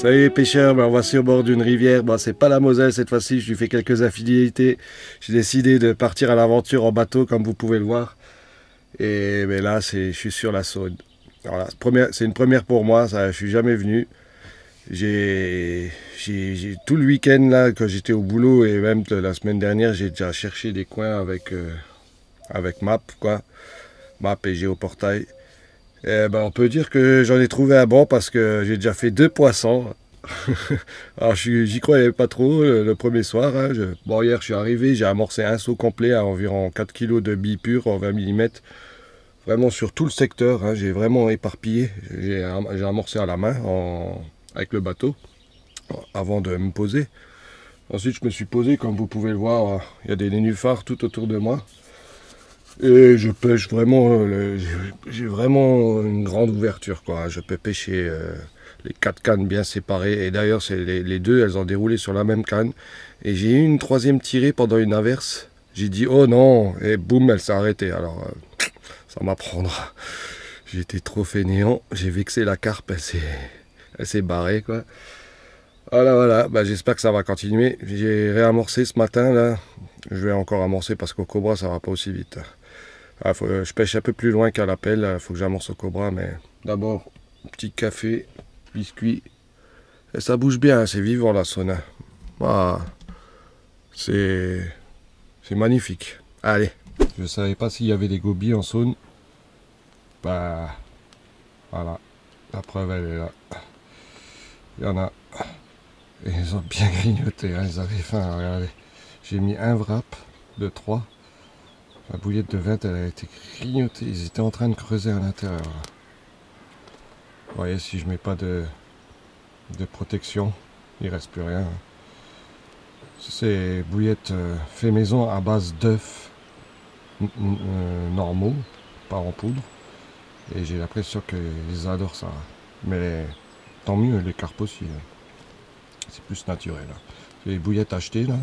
Salut les pêcheurs, ben, voici au bord d'une rivière. Bon, c'est pas la Moselle cette fois-ci, je lui fais quelques affinités. J'ai décidé de partir à l'aventure en bateau, comme vous pouvez le voir. Et ben, là, je suis sur la Saône. Alors là, c'est une première pour moi, ça, je suis jamais venu. Tout le week-end là, quand j'étais au boulot et même la semaine dernière, j'ai déjà cherché des coins avec Map, quoi. Map et Géoportail. Eh ben, on peut dire que j'en ai trouvé un bon parce que j'ai déjà fait 2 poissons. Alors j'y croyais pas trop le premier soir, hein. Bon, hier je suis arrivé, j'ai amorcé un seau complet à environ 4 kilos de billes pures en 20 mm. Vraiment sur tout le secteur, hein. J'ai vraiment éparpillé. J'ai amorcé à la main avec le bateau avant de me poser. Ensuite je me suis posé, comme vous pouvez le voir, il y a des nénuphars tout autour de moi. Et je pêche vraiment, j'ai vraiment une grande ouverture, quoi. Je peux pêcher les 4 cannes bien séparées. Et d'ailleurs, c'est les deux, elles ont déroulé sur la même canne. Et j'ai eu une troisième tirée pendant une averse. J'ai dit, oh non, et boum, elle s'est arrêtée. Alors, ça m'apprendra. J'étais trop fainéant, j'ai vexé la carpe, elle s'est barrée, quoi. Voilà, voilà, bah, j'espère que ça va continuer. J'ai réamorcé ce matin, là. Je vais encore amorcer parce qu'au Cobra, ça va pas aussi vite. Je pêche un peu plus loin qu'à l'appel, il faut que j'amorce au Cobra, mais d'abord, petit café, biscuit. Et ça bouge bien, c'est vivant la Saône. Ah, c'est magnifique. Allez. Je savais pas s'il y avait des gobies en Saône. Bah, voilà. La preuve, elle est là. Il y en a. Et ils ont bien grignoté, hein, ils avaient faim, regardez. J'ai mis un wrap de 3. La bouillette de 20, elle a été grignotée. Ils étaient en train de creuser à l'intérieur. Vous voyez, si je mets pas de protection, il reste plus rien. C'est bouillette fait maison à base d'œufs normaux, pas en poudre. Et j'ai l'impression qu'ils adorent ça. Mais tant mieux, les carpes aussi. C'est plus naturel. Les bouillettes achetées, là,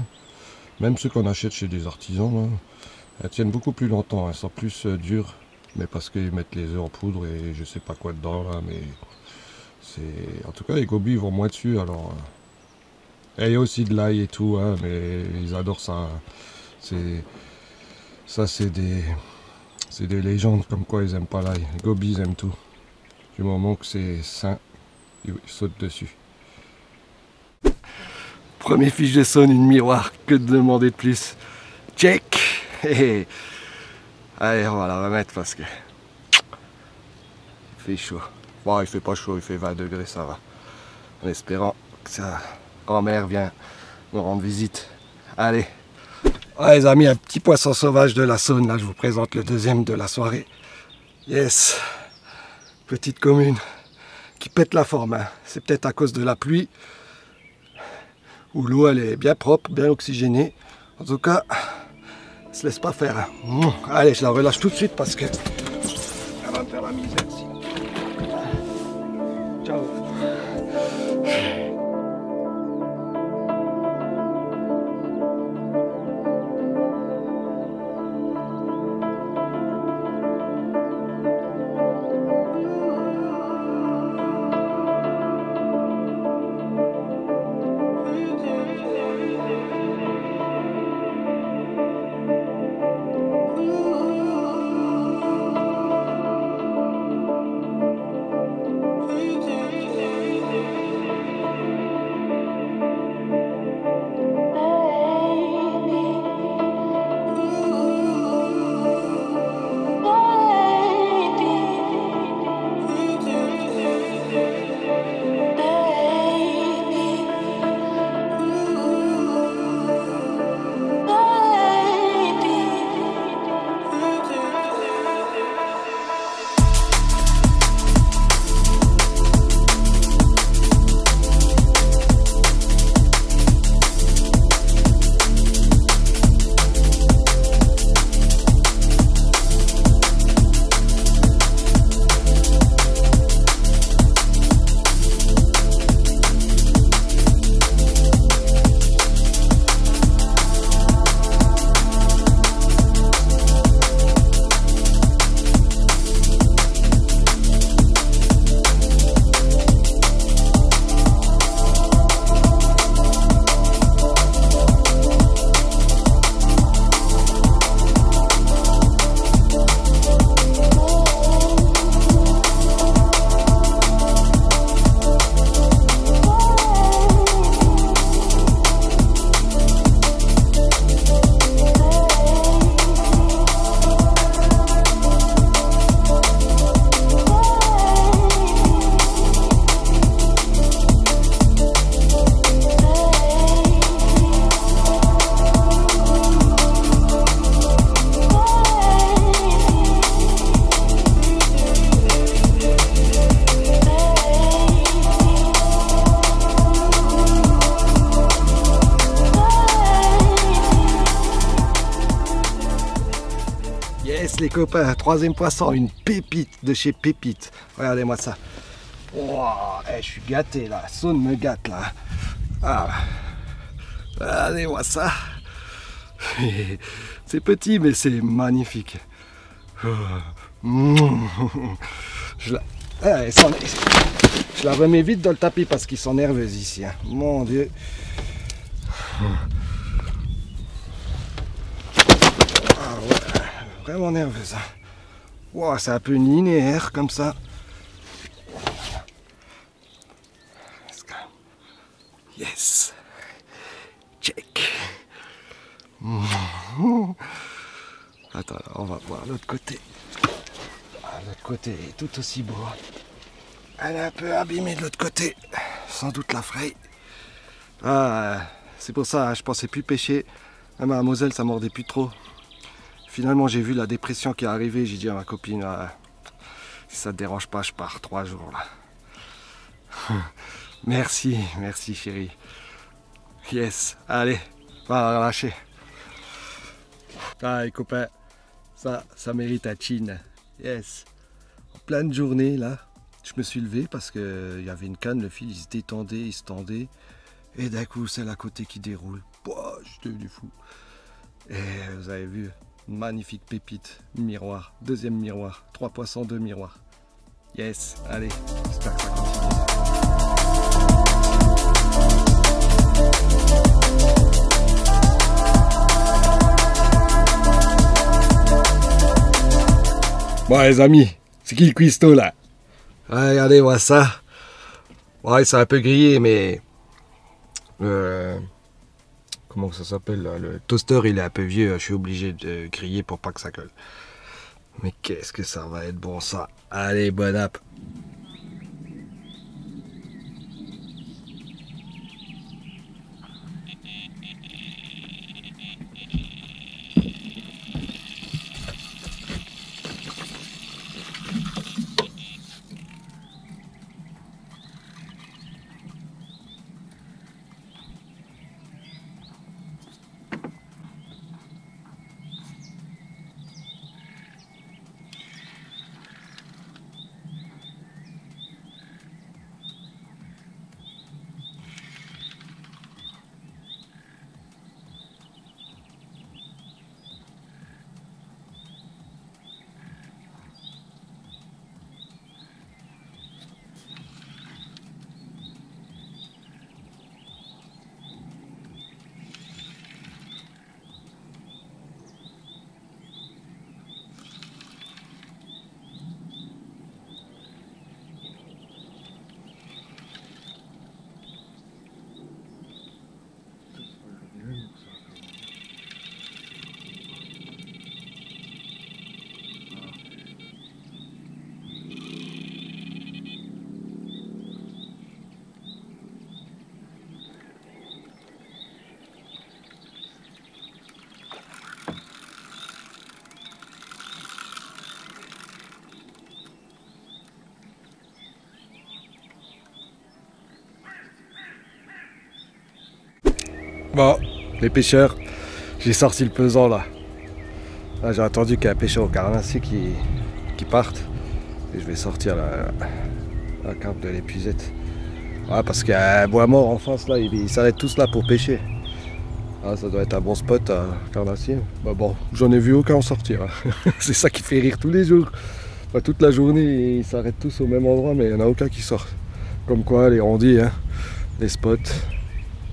même ceux qu'on achète chez des artisans, là, elles tiennent beaucoup plus longtemps. Elles sont plus dures. Mais parce qu'ils mettent les œufs en poudre et je sais pas quoi dedans, là. Mais c'est... En tout cas, les gobies vont moins dessus, alors... Et il y a aussi de l'ail et tout, hein, mais ils adorent ça. Ça, c'est des légendes comme quoi ils aiment pas l'ail. Les gobies, ils aiment tout. Du moment que c'est sain, ils sautent dessus. Premier fiche de Saône, une miroir. Que de demander de plus? Check. Allez, on va la remettre parce que il fait chaud. Bon, il fait pas chaud, il fait 20 degrés, ça va. En espérant que sa grand-mère vient me rendre visite. Allez. Ouais, les amis, un petit poisson sauvage de la Saône. Là, je vous présente le deuxième de la soirée. Yes. Petite commune qui pète la forme, hein. C'est peut-être à cause de la pluie. Où l'eau, elle est bien propre, bien oxygénée. En tout cas, elle se laisse pas faire, hein. Allez, je la relâche tout de suite parce que elle va me faire la misère ici. Ciao. les copains, troisième poisson, une pépite de chez Pépite. Regardez-moi ça. Wow, je suis gâté là, Saône me gâte là. Ah. Regardez-moi ça. C'est petit mais c'est magnifique. Je la remets vite dans le tapis parce qu'ils sont nerveux ici. Hein. Mon Dieu. Ah ouais, vraiment nerveux ça. Wow, c'est un peu linéaire comme ça. Yes. Check. Attends, on va voir l'autre côté. L'autre côté est tout aussi beau. Elle est un peu abîmée de l'autre côté. Sans doute la fraye. Ah, c'est pour ça, je pensais plus pêcher. Même à la Moselle, ça mordait plus trop. Finalement, j'ai vu la dépression qui est arrivée. J'ai dit à ma copine, si ça te dérange pas, je pars 3 jours là. Merci, merci chérie. Yes, allez, va relâcher. Ah les copains, ça mérite un chin. Yes. En pleine journée là, je me suis levé parce qu'il y avait une canne, le fil il se détendait, il se tendait. Et d'un coup, celle à côté qui déroule. Pouah, j'étais devenu fou. Et vous avez vu, une magnifique pépite, miroir, deuxième miroir, 3 poissons, 2 miroirs. Yes, allez, j'espère que ça continue. Bon les amis, c'est qui le cuistot là? Ouais, regardez-moi ça. Ouais, c'est un peu grillé, mais... comment ça s'appelle là? Le toaster il est un peu vieux, je suis obligé de griller pour pas que ça colle. Mais qu'est-ce que ça va être bon ça. Allez, bon app. Bon, les pêcheurs, j'ai sorti le pesant là. Là j'ai attendu qu'il y ait un pêcheur au carnassier qui parte. Et je vais sortir la carpe de l'épuisette. Ouais, parce qu'il y a un bois mort en face là, ils s'arrêtent tous là pour pêcher. Ah, ça doit être un bon spot à carnassier. Bah bon, j'en ai vu aucun en sortir. Hein. C'est ça qui fait rire tous les jours. Enfin, toute la journée, ils s'arrêtent tous au même endroit, mais il n'y en a aucun qui sort. Comme quoi, les rondis, hein, les spots.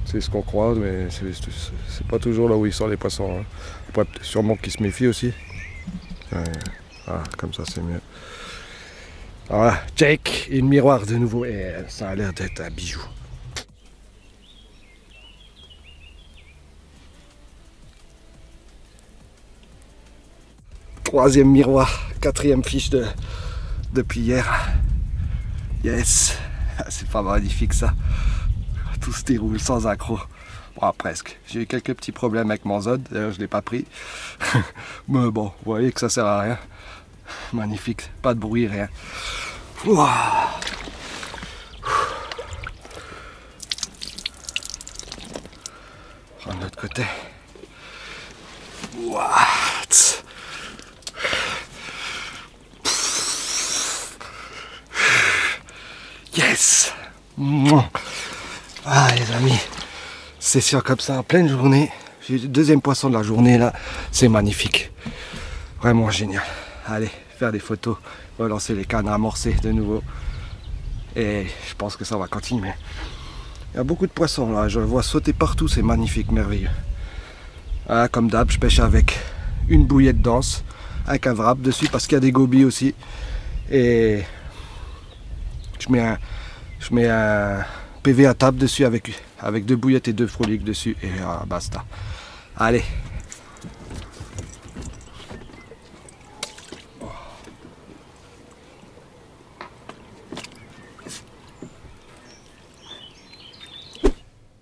C'est ce qu'on croit, mais c'est pas toujours là où ils sortent les poissons. Hein. Après, sûrement qu'ils se méfient aussi. Ah, comme ça, c'est mieux. Voilà, check, et une miroir de nouveau. Et ça a l'air d'être un bijou. Troisième miroir, quatrième fiche depuis hier. Yes, c'est pas magnifique ça. Tout se déroule sans accroc. Bon, presque. J'ai eu quelques petits problèmes avec mon Zod, d'ailleurs je ne l'ai pas pris. Mais bon, vous voyez que ça sert à rien. Magnifique, pas de bruit, rien. Ouah. Prendre l'autre côté. Ouah. Yes. Ah les amis, session comme ça en pleine journée. J'ai le deuxième poisson de la journée là, c'est magnifique. Vraiment génial. Allez, faire des photos, relancer les cannes, amorcer de nouveau. Et je pense que ça va continuer. Il y a beaucoup de poissons là, je le vois sauter partout, c'est magnifique, merveilleux. Ah, comme d'hab, je pêche avec une bouillette dense, avec un wrap dessus parce qu'il y a des gobies aussi. Et je mets un PV à table dessus avec 2 bouillettes et 2 froliques dessus et basta. Allez.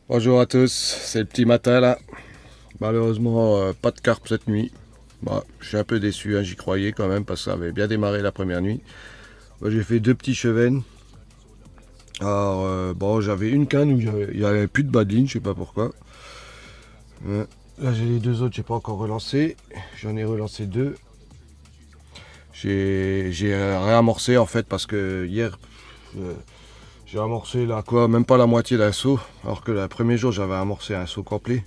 Bonjour à tous, c'est le petit matin là. Malheureusement pas de carpe cette nuit. Bon, je suis un peu déçu, hein, j'y croyais quand même parce que ça avait bien démarré la première nuit. Bon, j'ai fait 2 petits chevennes. Alors bon, j'avais une canne où il n'y avait plus de bas de ligne, je sais pas pourquoi. Là j'ai les 2 autres, j'ai pas encore relancé. J'en ai relancé 2. J'ai réamorcé en fait parce que hier j'ai amorcé là quoi, même pas la moitié d'un seau, alors que le premier jour j'avais amorcé un seau complet.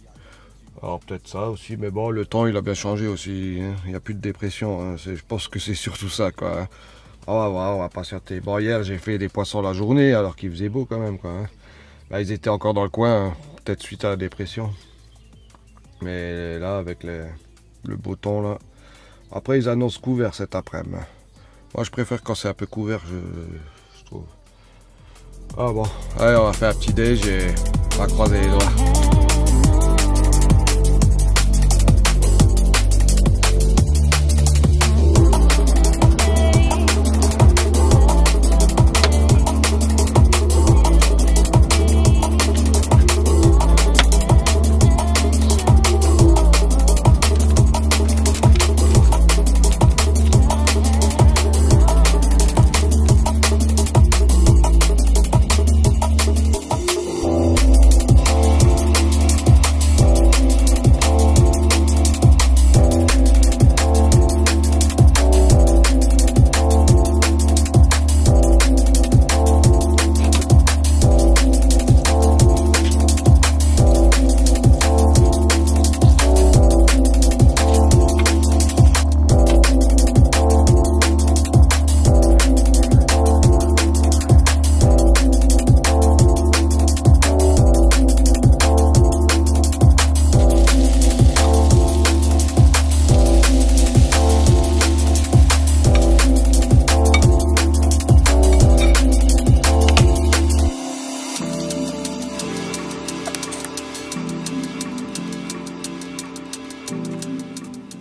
Alors peut-être ça aussi, mais bon, le temps il a bien changé aussi, hein. Il n'y a plus de dépression, hein. Je pense que c'est surtout ça quoi. On va voir, on va patienter. Bon, hier j'ai fait des poissons la journée alors qu'il faisait beau quand même quoi, hein. Là ils étaient encore dans le coin, hein, peut-être suite à la dépression. Mais là avec le beau temps là. Après ils annoncent couvert cet après-midi. Moi je préfère quand c'est un peu couvert, je trouve. Ah bon, allez on va faire un petit déj et on va croiser les doigts.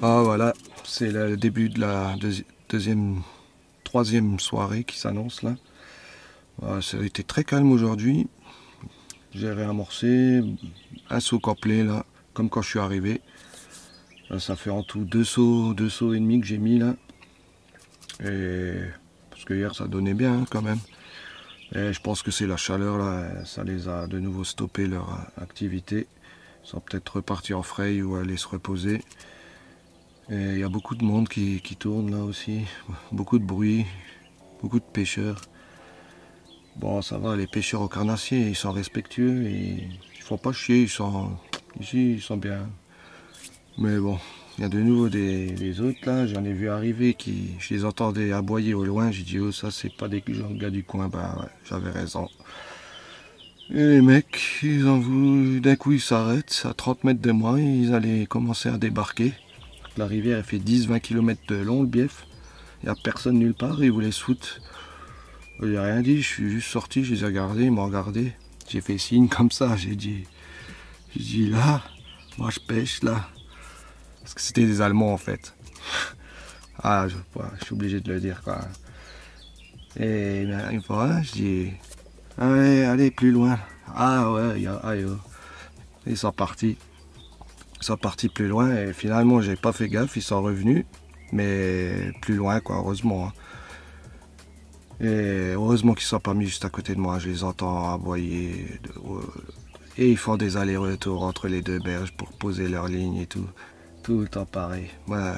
Ah voilà, c'est le début de la troisième soirée qui s'annonce là. Voilà, ça a été très calme aujourd'hui. J'ai réamorcé un seau complet là, comme quand je suis arrivé. Là, ça fait en tout 2 seaux et demi que j'ai mis là. Et parce que hier ça donnait bien hein, quand même. Et je pense que c'est la chaleur là, ça les a de nouveau stoppé leur activité. Ils sont peut-être repartis en fraye ou aller se reposer. Et il y a beaucoup de monde qui tourne là aussi, beaucoup de bruit, beaucoup de pêcheurs. Bon ça va, les pêcheurs au carnassier ils sont respectueux et ils font pas chier, ici ils sont bien. Mais bon, il y a de nouveau des autres là, j'en ai vu arriver je les entendais aboyer au loin, j'ai dit oh ça c'est pas des gars du coin, bah ouais, j'avais raison. Et les mecs, d'un coup ils s'arrêtent à 30 mètres de moi, ils allaient commencer à débarquer. La rivière elle fait 10-20 km de long le bief, il n'y a personne nulle part, ils voulaient se foutre. J'ai rien dit, je suis juste sorti, je les ai regardés, ils m'ont regardé. J'ai fait signe comme ça, j'ai dit là, moi je pêche là. Parce que c'était des Allemands en fait. Ah, je suis obligé de le dire quoi. Et une fois, je dis, allez plus loin. Ah ouais, ils sont partis. Ils sont partis plus loin et finalement j'ai pas fait gaffe, ils sont revenus. Mais plus loin quoi, heureusement. Hein. Et heureusement qu'ils ne sont pas mis juste à côté de moi, je les entends aboyer. Et ils font des allers-retours entre les 2 berges pour poser leur ligne et tout. Tout le temps pareil. Moi,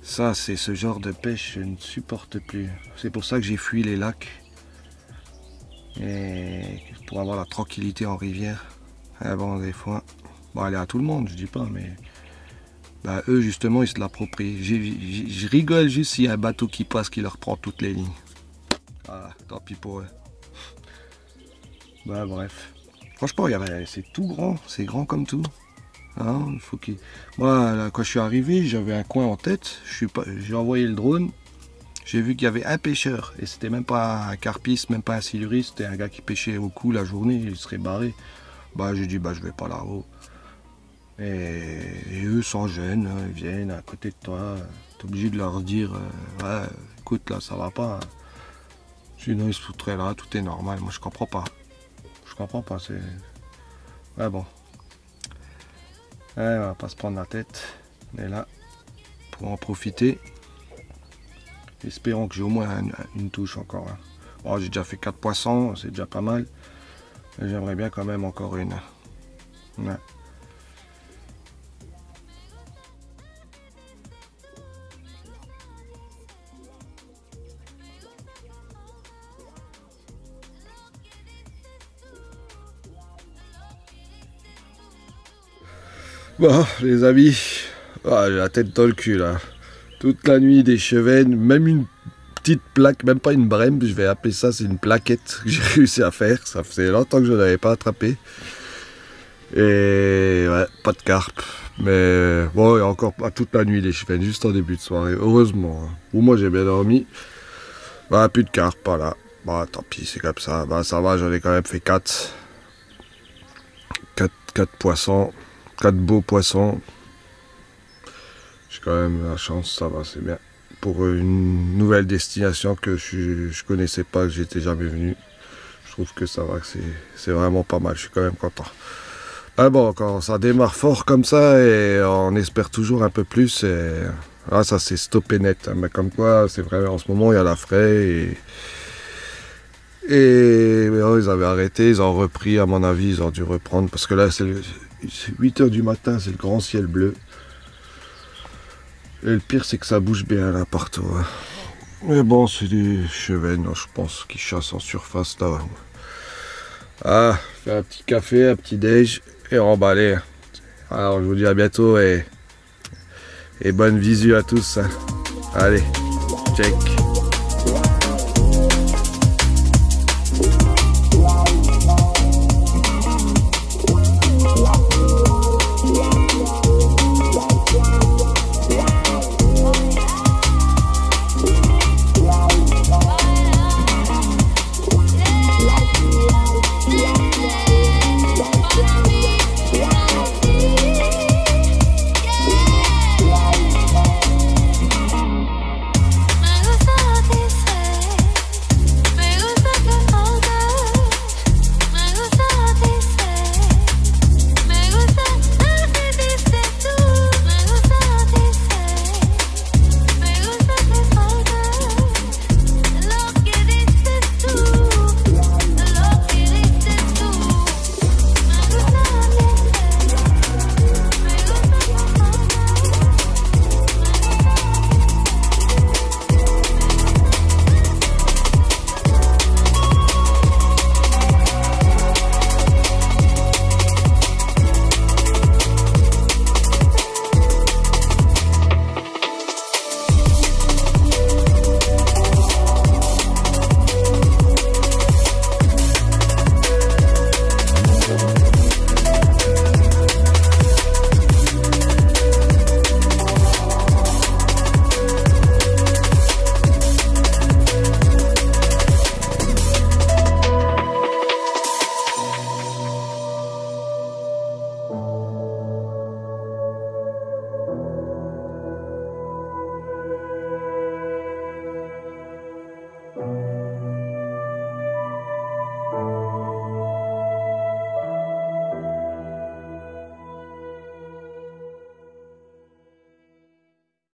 ça c'est ce genre de pêche, je ne supporte plus. C'est pour ça que j'ai fui les lacs. Et pour avoir la tranquillité en rivière. Ah bon, des fois, bon, elle est à tout le monde, je dis pas, mais bah, eux, justement, ils se l'approprient. Je rigole juste s'il y a un bateau qui passe qui leur prend toutes les lignes. Voilà, tant pis pour eux. Bah, bref. Franchement, c'est tout grand, c'est grand comme tout. Hein, il faut qu'il... Moi, là, quand je suis arrivé, j'avais un coin en tête. J'ai envoyé le drone. J'ai vu qu'il y avait un pêcheur. Et c'était même pas un carpiste, même pas un siluriste. C'était un gars qui pêchait au cou la journée. Il serait barré. Bah, j'ai dit, bah, je vais pas là-haut. Et eux, sans gêne, hein, ils viennent à côté de toi. T'es obligé de leur dire, ouais, écoute, là, ça va pas. Sinon, ils se foutraient là, tout est normal. Moi, je comprends pas. Je comprends pas, c'est... Ouais, bon. Ouais, on va pas se prendre la tête. On est là pour en profiter. Espérons que j'ai au moins une touche encore. Hein. Bon, j'ai déjà fait 4 poissons, c'est déjà pas mal. Mais j'aimerais bien quand même encore une. Ouais. Bon, les amis, ah, j'ai la tête dans le cul là. Toute la nuit des chevennes, même une petite plaque, même pas une brème, je vais appeler ça, c'est une plaquette que j'ai réussi à faire. Ça faisait longtemps que je ne l'avais pas attrapé. Et ouais, pas de carpe. Mais bon, il y a encore pas toute la nuit des chevennes, juste en début de soirée, heureusement. Hein. Ou moi j'ai bien dormi. Bah, plus de carpe, voilà. Bah, tant pis, c'est comme ça. Bah, ça va, j'en ai quand même fait 4. 4 poissons. 4 beaux poissons. J'ai quand même la chance, ça va, c'est bien. Pour une nouvelle destination que je connaissais pas, que j'étais jamais venu. Je trouve que ça va, que c'est vraiment pas mal, je suis quand même content. Ah bon, quand ça démarre fort comme ça, et on espère toujours un peu plus, et là, ça s'est stoppé net. Hein. Mais comme quoi, c'est vrai, en ce moment, il y a la fraie, et oh, ils avaient arrêté, ils ont repris, à mon avis, ils ont dû reprendre, parce que là, c'est 8 h du matin, c'est le grand ciel bleu. Et le pire, c'est que ça bouge bien là partout. Hein. Mais bon, c'est des chevennes, je pense, qui chassent en surface là. Ah, faire un petit café, un petit déj et remballer. Alors, je vous dis à bientôt et bonne visu à tous. Hein. Allez, check.